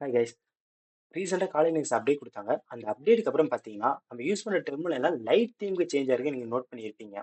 Hi guys. ரீசெண்டா காலையில news update குடுத்தாங்க. அந்த அப்டேட்க்கு அப்புறம் பார்த்தீங்கன்னா, நம்ம யூஸ் பண்ற டெர்மினல் எல்லாம் லைட் தீம்க்கு சேஞ்ச் ஆயிருக்கு நீங்க நோட் பண்ணியிருப்பீங்க.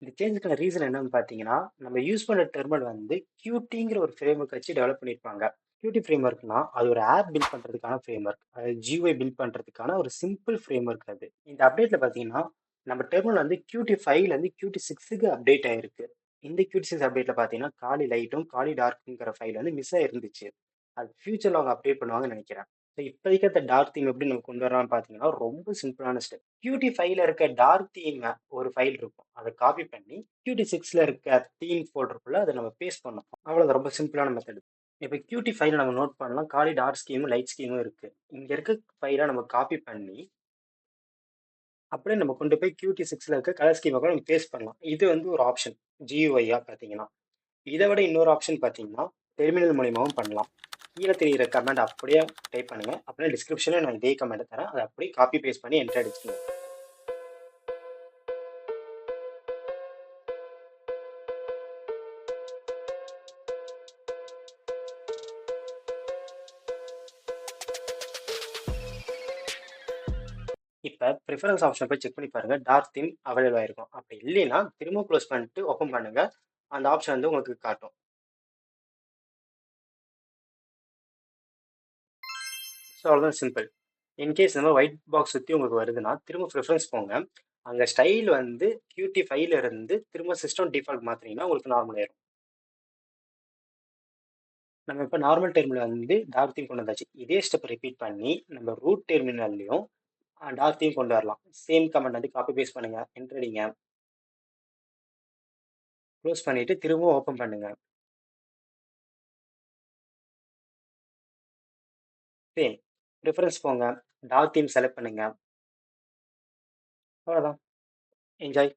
இந்த சேஞ்சுக்கான ரீசன் என்னன்னு பார்த்தீங்கன்னா, நம்ம யூஸ் பண்ற டெர்மினல் வந்து Qtங்கிற ஒரு ஃப்ரேம்வொர்க் வச்சு டெவலப் பண்ணியிருப்பாங்க. Qt ஃப்ரேம்வொர்க்னா, அது ஒரு ஆப் பில்ட் பண்றதுக்கான ஃப்ரேம்வொர்க். அது GUI பில்ட் பண்றதுக்கான ஒரு சிம்பிள் ஃப்ரேம்வொர்க் அது. இந்த அப்டேட்ல பார்த்தீங்கன்னா, நம்ம டெர்மினல் வந்து Qt5ல இருந்து Qt6க்கு அப்டேட் ஆயிருக்கு. இந்த Qt6 அப்டேட்ல பார்த்தீங்கன்னா, காலி லைட்டும், காலி டார்க்குங்கிற ஃபைல் வந்து மிஸ் ஆயிருந்துச்சு. அது ஃபியூச்சர்ல அவங்க அப்டேட் பண்ணுவாங்கன்னு நினைக்கிறேன். ஸோ இப்போதைக்கு அந்த டார்க் தீம் எப்படி நம்ம கொண்டு வரலாம்னு பார்த்தீங்கன்னா, ரொம்ப சிம்பிளான ஸ்டெப். Qt5ல இருக்க டார்க் தீம் ஒரு ஃபைல் இருக்கும். அதை காப்பி பண்ணி Qt6ல இருக்க தீம் ஃபோல்டருக்குள்ள அதை நம்ம பேஸ்ட் பண்ணணும். அவ்வளவுதான், ரொம்ப சிம்பிளான மெத்தட். இப்போ Qt5ல நம்ம நோட் பண்ணலாம், காலி டார்க் ஸ்கீமும் லைட் ஸ்கீமும் இருக்கு. இங்க இருக்க ஃபைலை நம்ம காப்பி பண்ணி அப்படியே நம்ம கொண்டு போய் Qt6ல இருக்க கலர் ஸ்கீமை கூட நம்ம பேஸ்ட் பண்ணலாம். இது வந்து ஒரு ஆப்ஷன் GUI-ஆ பார்த்தீங்கன்னா. இதை விட இன்னொரு ஆப்ஷன் பார்த்தீங்கன்னா, டெர்மினல் மூலியமாவும் பண்ணலாம். கீழே தெரியிற கமெண்ட் அப்படியே டைப் பண்ணுங்க. அப்படியே டிஸ்கிரிப்ஷன்ல நான் இதே கமெண்ட் தரேன். அதை அப்படியே காப்பி பேஸ்ட் பண்ணி என்டர் அடிச்சுங்க. இப்போ ப்ரிஃபரன்ஸ் ஆப்ஷன் போய் செக் பண்ணி பாருங்க. டார்க் தீம் அவைலபிள் ஆயிருக்கும். அப்படி இல்லைன்னா திரும்ப க்ளோஸ் பண்ணிட்டு ஓப்பன் பண்ணுங்க. அந்த ஆப்ஷன் வந்து உங்களுக்கு காட்டும். ஸோ அவ்வளோதான், சிம்பிள். இன்கேஸ் இந்த மாதிரி ஒயிட் பாக்ஸ் சுற்றி உங்களுக்கு வருதுன்னா திரும்ப ப்ரிஃபரன்ஸ் போங்க. அங்கே ஸ்டைல் வந்து Qt5ல இருந்து திரும்ப சிஸ்டம் டிஃபால்ட் மாற்றினீங்கன்னா உங்களுக்கு நார்மல் ஆயிரும். நம்ம இப்போ நார்மல் டெர்மினல் வந்து டார்க் தீம் கொண்டு வந்தாச்சு. இதே ஸ்டெப் ரிப்பீட் பண்ணி நம்ம ரூட் டெர்மினல்லையும் டார்க் தீம் கொண்டு வரலாம். சேம் கமெண்ட் வந்து காப்பி பேஸ்ட் பண்ணுங்க, என்டர் அடிங்க, க்ளோஸ் பண்ணிட்டு திரும்பவும் ஓப்பன் பண்ணுங்க. சேம் ப்ரிஃபரன்ஸ் போங்க, டார்க் தீம் செலக்ட் பண்ணுங்க. அவ்வளோதான். என்ஜாய்.